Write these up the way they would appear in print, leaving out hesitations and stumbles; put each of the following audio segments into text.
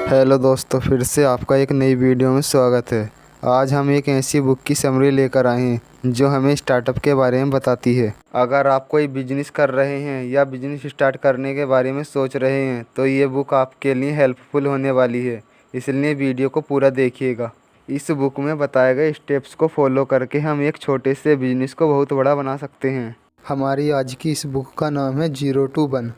Hello दोस्तों, फिर से आपका एक नई वीडियो में स्वागत है। आज हम एक ऐसी बुक की समरी लेकर आए हैं जो हमें स्टार्टअप के बारे में बताती है। अगर आप कोई बिजनेस कर रहे हैं या बिजनेस स्टार्ट करने के बारे में सोच रहे हैं तो ये बुक आपके लिए हेल्पफुल होने वाली है, इसलिए वीडियो को पूरा देखिएगा। इस बुक में बताए गए स्टेप्स को फॉलो करके हम एक छोटे से बिजनेस को बहुत बड़ा बना सकते हैं। हमारी आज की इस बुक का नाम है 0 to 1।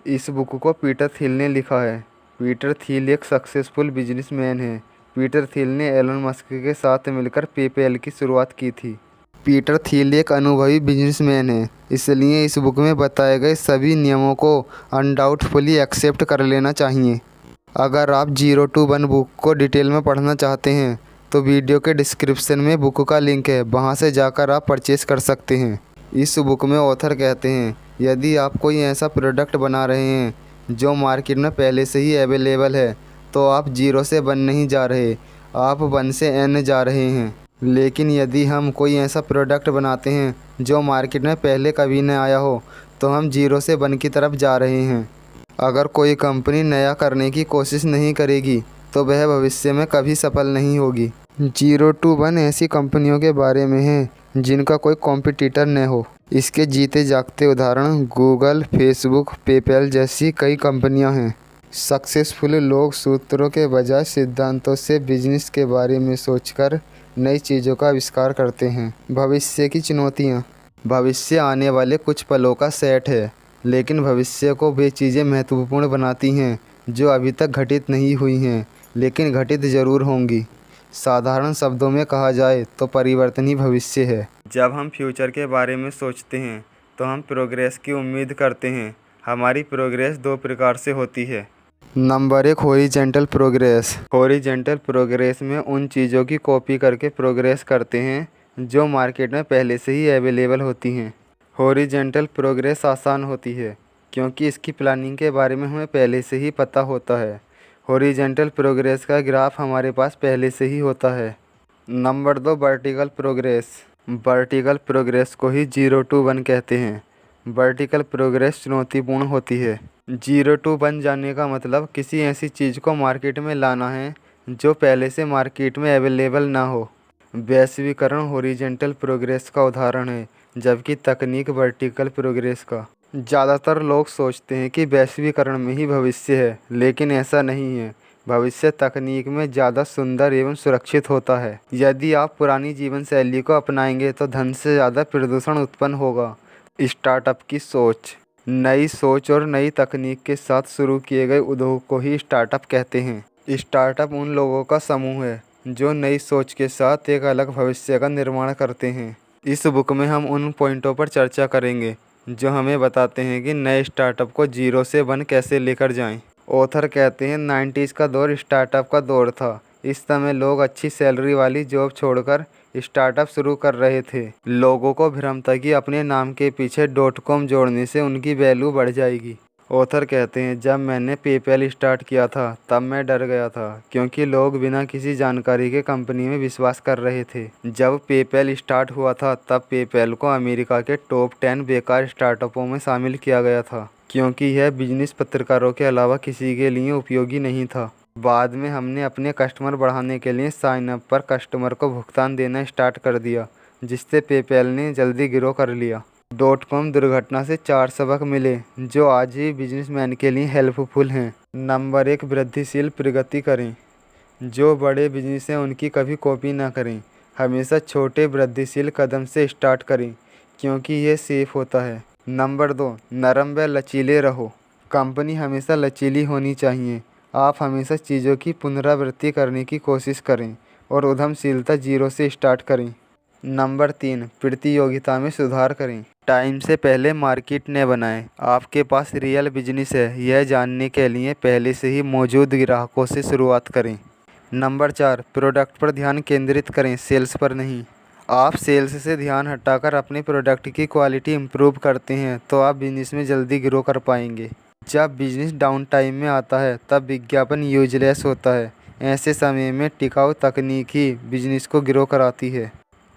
इस बुक को पीटर थिल ने लिखा है। पीटर थिल एक सक्सेसफुल बिजनेसमैन है। पीटर थिल ने एलन मस्क के साथ मिलकर पेपैल की शुरुआत की थी। पीटर थिल एक अनुभवी बिजनेसमैन है, इसलिए इस बुक में बताए गए सभी नियमों को अनडाउटफुली एक्सेप्ट कर लेना चाहिए। अगर आप 0 to 1 बुक को डिटेल में पढ़ना चाहते हैं तो वीडियो के डिस्क्रिप्शन में बुक का लिंक है, वहां से जाकर आप परचेस कर सकते हैं। इस बुक में ऑथर कहते हैं, यदि आप कोई ऐसा प्रोडक्ट बना रहे हैं जो मार्केट में पहले से ही अवेलेबल है तो आप 0 से 1 नहीं जा रहे, आप 1 से n जा रहे हैं। लेकिन यदि हम कोई ऐसा प्रोडक्ट बनाते हैं जो मार्केट में पहले कभी न आया हो तो हम 0 से 1 की तरफ जा रहे हैं। अगर कोई कंपनी नया करने की कोशिश नहीं करेगी तो वह भविष्य में कभी सफल नहीं होगी। 0 to 1 ऐसी कंपनियों के बारे में है जिनका कोई कॉम्पिटिटर न हो। इसके जीते जागते उदाहरण गूगल, फेसबुक, पेपैल जैसी कई कंपनियां हैं। सक्सेसफुल लोग सूत्रों के बजाय सिद्धांतों से बिजनेस के बारे में सोचकर नई चीज़ों का आविष्कार करते हैं। भविष्य की चुनौतियाँ। भविष्य आने वाले कुछ पलों का सेट है, लेकिन भविष्य को वे चीज़ें महत्वपूर्ण बनाती हैं जो अभी तक घटित नहीं हुई हैं, लेकिन घटित ज़रूर होंगी। साधारण शब्दों में कहा जाए तो परिवर्तन ही भविष्य है। जब हम फ्यूचर के बारे में सोचते हैं तो हम प्रोग्रेस की उम्मीद करते हैं। हमारी प्रोग्रेस 2 प्रकार से होती है। Number 1, horizontal progress. Horizontal progress में उन चीज़ों की कॉपी करके प्रोग्रेस करते हैं जो मार्केट में पहले से ही अवेलेबल होती हैं। हॉरिजॉन्टल प्रोग्रेस आसान होती है क्योंकि इसकी प्लानिंग के बारे में हमें पहले से ही पता होता है। हॉरिजॉन्टल प्रोग्रेस का ग्राफ हमारे पास पहले से ही होता है। Number 2, vertical progress. Vertical progress को ही 0 to 1 कहते हैं। वर्टिकल प्रोग्रेस चुनौतीपूर्ण होती है। 0 to 1 जाने का मतलब किसी ऐसी चीज़ को मार्केट में लाना है जो पहले से मार्केट में अवेलेबल ना हो। वैश्वीकरण हॉरिजॉन्टल प्रोग्रेस का उदाहरण है, जबकि तकनीक वर्टिकल प्रोग्रेस का। ज़्यादातर लोग सोचते हैं कि वैश्वीकरण में ही भविष्य है, लेकिन ऐसा नहीं है। भविष्य तकनीक में ज़्यादा सुंदर एवं सुरक्षित होता है। यदि आप पुरानी जीवन शैली को अपनाएंगे तो धन से ज़्यादा प्रदूषण उत्पन्न होगा। स्टार्टअप की सोच। नई सोच और नई तकनीक के साथ शुरू किए गए उद्योग को ही स्टार्टअप कहते हैं। स्टार्टअप उन लोगों का समूह है जो नई सोच के साथ एक अलग भविष्य का निर्माण करते हैं। इस बुक में हम उन पॉइंटों पर चर्चा करेंगे जो हमें बताते हैं कि नए स्टार्टअप को 0 से 1 कैसे लेकर जाएं। ऑथर कहते हैं 90s का दौर स्टार्टअप का दौर था। इस समय लोग अच्छी सैलरी वाली जॉब छोड़कर स्टार्टअप शुरू कर रहे थे। लोगों को भ्रम था कि अपने नाम के पीछे .com जोड़ने से उनकी वैल्यू बढ़ जाएगी। ऑथर कहते हैं जब मैंने पेपैल स्टार्ट किया था तब मैं डर गया था क्योंकि लोग बिना किसी जानकारी के कंपनी में विश्वास कर रहे थे। जब पेपैल स्टार्ट हुआ था तब पेपैल को अमेरिका के टॉप 10 बेकार स्टार्टअपों में शामिल किया गया था क्योंकि यह बिजनेस पत्रकारों के अलावा किसी के लिए उपयोगी नहीं था। बाद में हमने अपने कस्टमर बढ़ाने के लिए साइन अप पर कस्टमर को भुगतान देना स्टार्ट कर दिया, जिससे पेपैल ने जल्दी ग्रो कर लिया। .com दुर्घटना से 4 सबक मिले जो आज ही बिजनेसमैन के लिए हेल्पफुल हैं। नंबर 1, वृद्धिशील प्रगति करें। जो बड़े बिजनेस हैं उनकी कभी कॉपी ना करें। हमेशा छोटे वृद्धिशील कदम से स्टार्ट करें क्योंकि ये सेफ होता है। नंबर 2, नरम व लचीले रहो। कंपनी हमेशा लचीली होनी चाहिए। आप हमेशा चीज़ों की पुनरावृत्ति करने की कोशिश करें और उद्यमशीलता 0 से स्टार्ट करें। नंबर 3, प्रतियोगिता में सुधार करें। टाइम से पहले मार्केट न बनाएं। आपके पास रियल बिजनेस है यह जानने के लिए पहले से ही मौजूद ग्राहकों से शुरुआत करें। नंबर 4, प्रोडक्ट पर ध्यान केंद्रित करें, सेल्स पर नहीं। आप सेल्स से ध्यान हटाकर अपने प्रोडक्ट की क्वालिटी इम्प्रूव करते हैं तो आप बिजनेस में जल्दी ग्रो कर पाएंगे। जब बिजनेस डाउन टाइम में आता है तब विज्ञापन यूजलेस होता है। ऐसे समय में टिकाऊ तकनीक ही बिजनेस को ग्रो कराती है।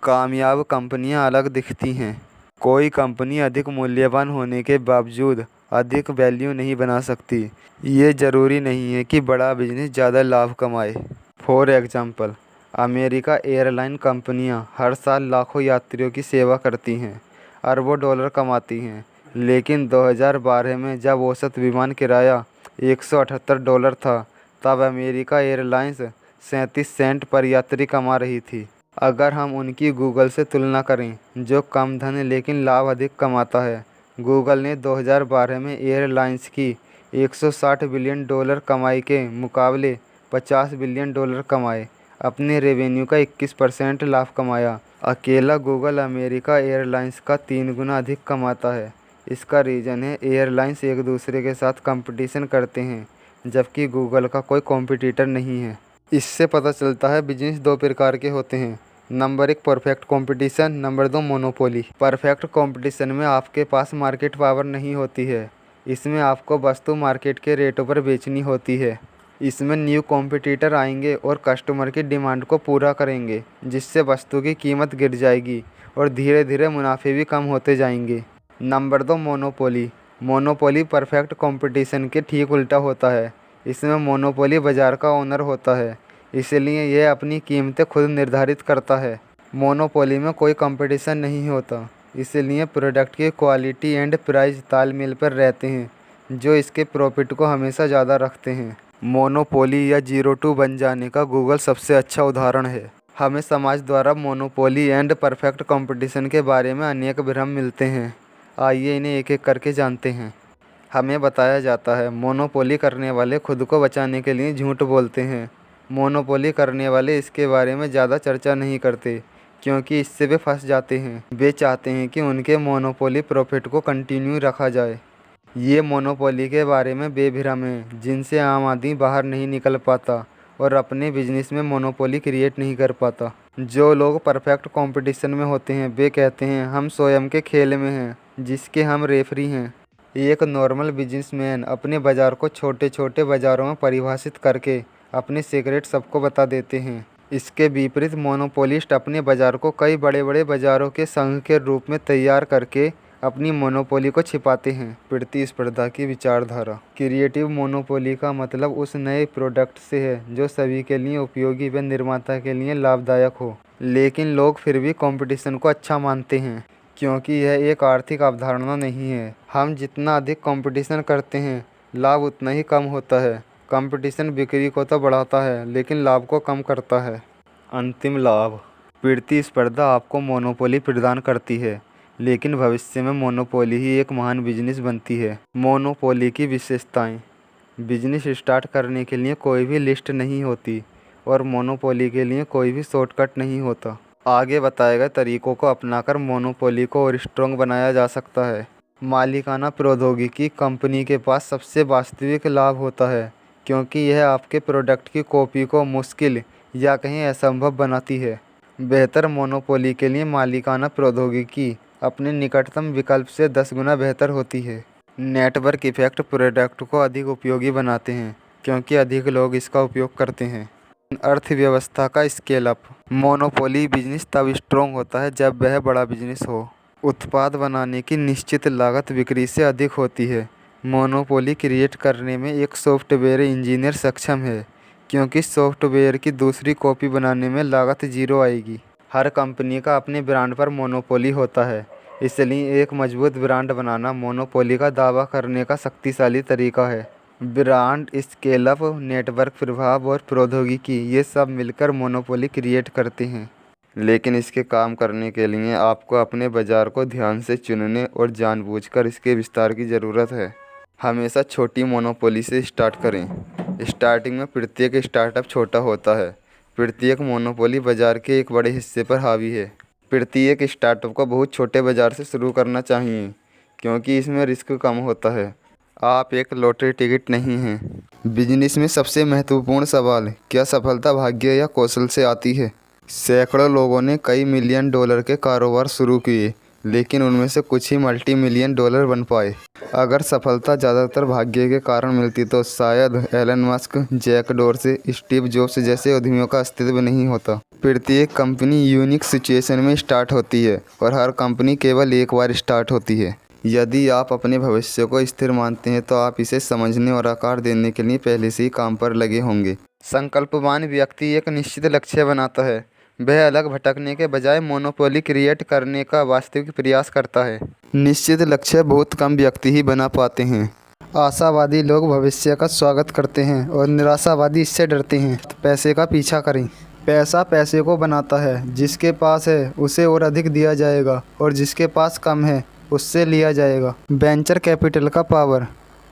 कामयाब कंपनियां अलग दिखती हैं। कोई कंपनी अधिक मूल्यवान होने के बावजूद अधिक वैल्यू नहीं बना सकती। ये ज़रूरी नहीं है कि बड़ा बिजनेस ज़्यादा लाभ कमाए। फॉर एग्ज़ाम्पल, अमेरिका एयरलाइन कंपनियां हर साल लाखों यात्रियों की सेवा करती हैं, अरबों डॉलर कमाती हैं। लेकिन 2012 में जब औसत विमान किराया $178 था, तब अमेरिका एयरलाइंस 37 सेंट पर यात्री कमा रही थी। अगर हम उनकी गूगल से तुलना करें, जो कम धन लेकिन लाभ अधिक कमाता है। गूगल ने 2012 में एयरलाइंस की $160 बिलियन कमाई के मुकाबले $50 बिलियन कमाए। अपने रेवेन्यू का 21% लाभ कमाया। अकेला गूगल अमेरिका एयरलाइंस का 3 गुना अधिक कमाता है। इसका रीज़न है एयरलाइंस एक दूसरे के साथ कंपटीशन करते हैं, जबकि गूगल का कोई कॉम्पिटिटर नहीं है। इससे पता चलता है बिजनेस दो प्रकार के होते हैं। Number 1 perfect competition, number 2 monopoly. Perfect competition में आपके पास मार्केट पावर नहीं होती है। इसमें आपको वस्तु मार्केट के रेटों पर बेचनी होती है। इसमें न्यू कॉम्पिटिटर आएंगे और कस्टमर की डिमांड को पूरा करेंगे, जिससे वस्तु की कीमत गिर जाएगी और धीरे धीरे मुनाफे भी कम होते जाएंगे। Number 2 monopoly. Monopoly perfect competition के ठीक उल्टा होता है। इसमें मोनोपोली बाजार का ओनर होता है, इसलिए यह अपनी कीमतें खुद निर्धारित करता है। मोनोपोली में कोई कंपटीशन नहीं होता, इसलिए प्रोडक्ट की क्वालिटी एंड प्राइस तालमेल पर रहते हैं, जो इसके प्रॉफिट को हमेशा ज़्यादा रखते हैं। मोनोपोली या जीरो टू बन जाने का गूगल सबसे अच्छा उदाहरण है। हमें समाज द्वारा मोनोपोली एंड परफेक्ट कंपटीशन के बारे में अनेक भ्रम मिलते हैं। आइए इन्हें एक एक करके जानते हैं। हमें बताया जाता है मोनोपोली करने वाले खुद को बचाने के लिए झूठ बोलते हैं। मोनोपोली करने वाले इसके बारे में ज़्यादा चर्चा नहीं करते, क्योंकि इससे वे फंस जाते हैं। वे चाहते हैं कि उनके मोनोपोली प्रॉफिट को कंटिन्यू रखा जाए। ये मोनोपोली के बारे में बेभ्रम हैं, जिनसे आम आदमी बाहर नहीं निकल पाता और अपने बिजनेस में मोनोपोली क्रिएट नहीं कर पाता। जो लोग परफेक्ट कंपटीशन में होते हैं, वे कहते हैं हम स्वयं के खेल में हैं, जिसके हम रेफरी हैं। एक नॉर्मल बिजनेसमैन अपने बाज़ार को छोटे छोटे बाज़ारों में परिभाषित करके अपने सीक्रेट सबको बता देते हैं। इसके विपरीत मोनोपोलिस्ट अपने बाज़ार को कई बड़े बड़े बाज़ारों के संघ के रूप में तैयार करके अपनी मोनोपोली को छिपाते हैं। प्रतिस्पर्धा की विचारधारा। क्रिएटिव मोनोपोली का मतलब उस नए प्रोडक्ट से है जो सभी के लिए उपयोगी व निर्माता के लिए लाभदायक हो। लेकिन लोग फिर भी कंपटीशन को अच्छा मानते हैं, क्योंकि यह एक आर्थिक अवधारणा नहीं है। हम जितना अधिक कंपटीशन करते हैं, लाभ उतना ही कम होता है। कंपटीशन बिक्री को तो बढ़ाता है, लेकिन लाभ को कम करता है। अंतिम लाभ। प्रतिस्पर्धा आपको मोनोपोली प्रदान करती है, लेकिन भविष्य में मोनोपोली ही एक महान बिजनेस बनती है। मोनोपोली की विशेषताएं। बिजनेस स्टार्ट करने के लिए कोई भी लिस्ट नहीं होती और मोनोपोली के लिए कोई भी शॉर्टकट नहीं होता। आगे बताए गए तरीकों को अपनाकर मोनोपोली को और स्ट्रॉन्ग बनाया जा सकता है। मालिकाना प्रौद्योगिकी। कंपनी के पास सबसे वास्तविक लाभ होता है, क्योंकि यह आपके प्रोडक्ट की कॉपी को मुश्किल या कहीं असंभव बनाती है। बेहतर मोनोपोली के लिए मालिकाना प्रौद्योगिकी अपने निकटतम विकल्प से 10 गुना बेहतर होती है। Network effect. प्रोडक्ट को अधिक उपयोगी बनाते हैं, क्योंकि अधिक लोग इसका उपयोग करते हैं। अर्थव्यवस्था का स्केल अप। मोनोपोली बिजनेस तब स्ट्रॉन्ग होता है जब वह बड़ा बिजनेस हो। उत्पाद बनाने की निश्चित लागत बिक्री से अधिक होती है। मोनोपोली क्रिएट करने में एक सॉफ्टवेयर इंजीनियर सक्षम है, क्योंकि सॉफ्टवेयर की दूसरी कॉपी बनाने में लागत 0 आएगी। हर कंपनी का अपने ब्रांड पर मोनोपोली होता है, इसलिए एक मजबूत ब्रांड बनाना मोनोपोली का दावा करने का शक्तिशाली तरीका है। ब्रांड स्केल अप, नेटवर्क प्रभाव और प्रौद्योगिकी, ये सब मिलकर मोनोपोली क्रिएट करते हैं। लेकिन इसके काम करने के लिए आपको अपने बाज़ार को ध्यान से चुनने और जानबूझकर इसके विस्तार की ज़रूरत है। हमेशा छोटी मोनोपोली से स्टार्ट करें। स्टार्टिंग में प्रत्येक स्टार्टअप छोटा होता है। प्रत्येक मोनोपोली बाज़ार के एक बड़े हिस्से पर हावी है। प्रत्येक स्टार्टअप को बहुत छोटे बाज़ार से शुरू करना चाहिए, क्योंकि इसमें रिस्क कम होता है। आप एक लॉटरी टिकट नहीं हैं। बिजनेस में सबसे महत्वपूर्ण सवाल, क्या सफलता भाग्य या कौशल से आती है? सैकड़ों लोगों ने कई मिलियन डॉलर के कारोबार शुरू किए, लेकिन उनमें से कुछ ही मल्टी मिलियन डॉलर बन पाए। अगर सफलता ज़्यादातर भाग्य के कारण मिलती तो शायद Elon Musk, Jack Dorsey, Steve Jobs जैसे उद्यमियों का अस्तित्व नहीं होता। प्रत्येक कंपनी यूनिक सिचुएशन में स्टार्ट होती है और हर कंपनी केवल एक बार स्टार्ट होती है। यदि आप अपने भविष्य को स्थिर मानते हैं तो आप इसे समझने और आकार देने के लिए पहले से ही काम पर लगे होंगे। संकल्पवान व्यक्ति एक निश्चित लक्ष्य बनाता है। वह अलग भटकने के बजाय मोनोपोली क्रिएट करने का वास्तविक प्रयास करता है। निश्चित लक्ष्य बहुत कम व्यक्ति ही बना पाते हैं। आशावादी लोग भविष्य का स्वागत करते हैं और निराशावादी इससे डरते हैं। पैसे का पीछा करें। पैसा पैसे को बनाता है। जिसके पास है उसे और अधिक दिया जाएगा और जिसके पास कम है उससे लिया जाएगा। वेंचर कैपिटल का पावर।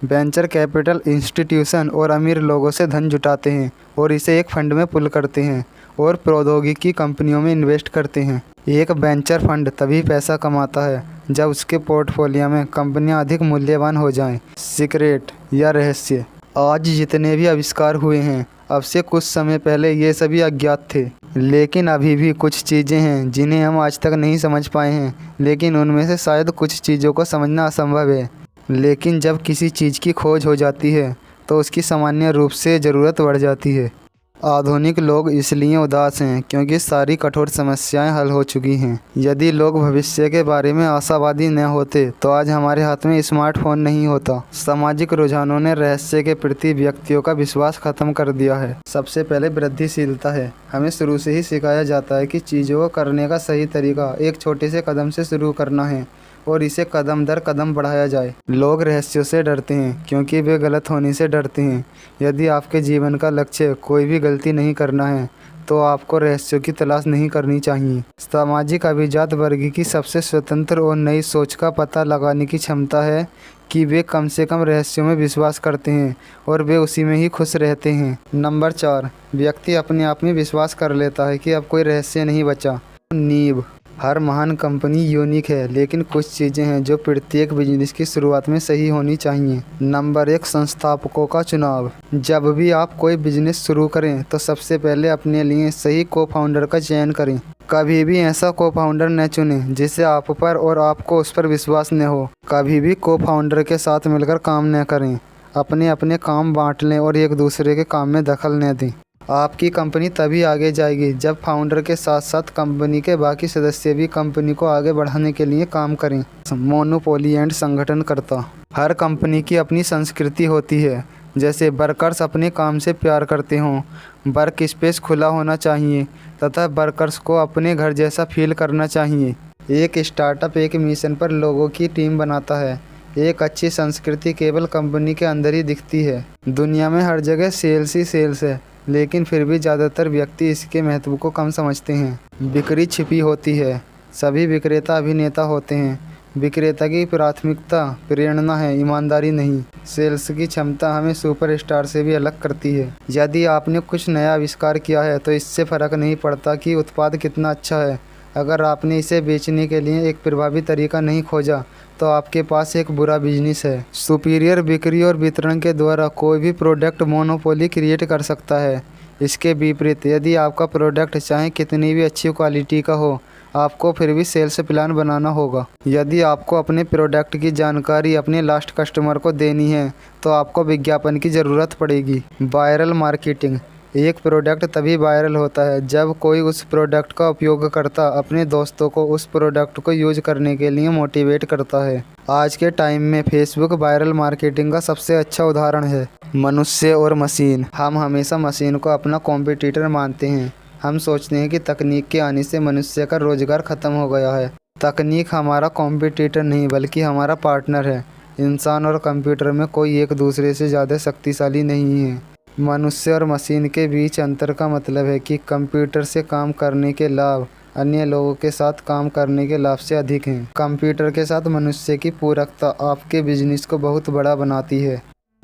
वेंचर कैपिटल इंस्टीट्यूशन और अमीर लोगों से धन जुटाते हैं और इसे एक फंड में पुल करते हैं और प्रौद्योगिकी कंपनियों में इन्वेस्ट करते हैं। एक वेंचर फंड तभी पैसा कमाता है जब उसके पोर्टफोलियो में कंपनियां अधिक मूल्यवान हो जाएं। सीक्रेट या रहस्य। आज जितने भी आविष्कार हुए हैं अब से कुछ समय पहले ये सभी अज्ञात थे, लेकिन अभी भी कुछ चीज़ें हैं जिन्हें हम आज तक नहीं समझ पाए हैं। लेकिन उनमें से शायद कुछ चीज़ों को समझना असंभव है। लेकिन जब किसी चीज़ की खोज हो जाती है तो उसकी सामान्य रूप से ज़रूरत बढ़ जाती है। आधुनिक लोग इसलिए उदास हैं क्योंकि सारी कठोर समस्याएं हल हो चुकी हैं। यदि लोग भविष्य के बारे में आशावादी न होते तो आज हमारे हाथ में स्मार्टफोन नहीं होता। सामाजिक रुझानों ने रहस्य के प्रति व्यक्तियों का विश्वास खत्म कर दिया है। सबसे पहले वृद्धिशीलता है। हमें शुरू से ही सिखाया जाता है कि चीज़ों को करने का सही तरीका एक छोटे से कदम से शुरू करना है और इसे कदम दर कदम बढ़ाया जाए। लोग रहस्यों से डरते हैं क्योंकि वे गलत होने से डरते हैं। यदि आपके जीवन का लक्ष्य कोई भी गलती नहीं करना है तो आपको रहस्यों की तलाश नहीं करनी चाहिए। सामाजिक अभिजात वर्ग की सबसे स्वतंत्र और नई सोच का पता लगाने की क्षमता है कि वे कम से कम रहस्यों में विश्वास करते हैं और वे उसी में ही खुश रहते हैं। नंबर 4, व्यक्ति अपने आप में विश्वास कर लेता है कि अब कोई रहस्य नहीं बचा। नींव। हर महान कंपनी यूनिक है, लेकिन कुछ चीज़ें हैं जो प्रत्येक बिजनेस की शुरुआत में सही होनी चाहिए। नंबर 1, संस्थापकों का चुनाव। जब भी आप कोई बिजनेस शुरू करें तो सबसे पहले अपने लिए सही को फाउंडर का चयन करें। कभी भी ऐसा को फाउंडर न चुनें जिससे आप पर और आपको उस पर विश्वास न हो। कभी भी को फाउंडर के साथ मिलकर काम न करें। अपने अपने काम बांट लें और एक दूसरे के काम में दखल न दें। आपकी कंपनी तभी आगे जाएगी जब फाउंडर के साथ साथ कंपनी के बाकी सदस्य भी कंपनी को आगे बढ़ाने के लिए काम करें। मोनोपोली एंड संगठनकर्ता। हर कंपनी की अपनी संस्कृति होती है। जैसे वर्कर्स अपने काम से प्यार करते हों, वर्क स्पेस खुला होना चाहिए तथा वर्कर्स को अपने घर जैसा फील करना चाहिए। एक स्टार्टअप एक मिशन पर लोगों की टीम बनाता है। एक अच्छी संस्कृति केवल कंपनी के अंदर ही दिखती है। दुनिया में हर जगह सेल्स ही सेल्स है, लेकिन फिर भी ज़्यादातर व्यक्ति इसके महत्व को कम समझते हैं। बिक्री छिपी होती है। सभी विक्रेता अभिनेता होते हैं। विक्रेता की प्राथमिकता प्रेरणा है, ईमानदारी नहीं। सेल्स की क्षमता हमें सुपरस्टार से भी अलग करती है। यदि आपने कुछ नया आविष्कार किया है तो इससे फ़र्क नहीं पड़ता कि उत्पाद कितना अच्छा है। अगर आपने इसे बेचने के लिए एक प्रभावी तरीका नहीं खोजा तो आपके पास एक बुरा बिजनेस है। सुपीरियर बिक्री और वितरण के द्वारा कोई भी प्रोडक्ट मोनोपोली क्रिएट कर सकता है। इसके विपरीत यदि आपका प्रोडक्ट चाहे कितनी भी अच्छी क्वालिटी का हो, आपको फिर भी सेल्स प्लान बनाना होगा। यदि आपको अपने प्रोडक्ट की जानकारी अपने लास्ट कस्टमर को देनी है तो आपको विज्ञापन की ज़रूरत पड़ेगी। Viral marketing. एक प्रोडक्ट तभी वायरल होता है जब कोई उस प्रोडक्ट का उपयोगकर्ता अपने दोस्तों को उस प्रोडक्ट को यूज करने के लिए मोटिवेट करता है। आज के टाइम में फेसबुक वायरल मार्केटिंग का सबसे अच्छा उदाहरण है। मनुष्य और मशीन। हम हमेशा मशीन को अपना कॉम्पिटिटर मानते हैं। हम सोचते हैं कि तकनीक के आने से मनुष्य का रोजगार खत्म हो गया है। तकनीक हमारा कॉम्पिटिटर नहीं बल्कि हमारा पार्टनर है। इंसान और कंप्यूटर में कोई एक दूसरे से ज़्यादा शक्तिशाली नहीं है। मनुष्य और मशीन के बीच अंतर का मतलब है कि कंप्यूटर से काम करने के लाभ अन्य लोगों के साथ काम करने के लाभ से अधिक हैं। कंप्यूटर के साथ मनुष्य की पूरकता आपके बिजनेस को बहुत बड़ा बनाती है।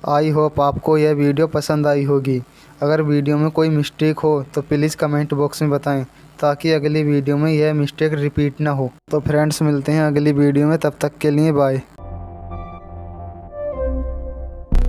आई होप आपको यह वीडियो पसंद आई होगी। अगर वीडियो में कोई मिस्टेक हो तो प्लीज़ कमेंट बॉक्स में बताएं ताकि अगली वीडियो में यह मिस्टेक रिपीट ना हो। तो फ्रेंड्स, मिलते हैं अगली वीडियो में, तब तक के लिए बाय।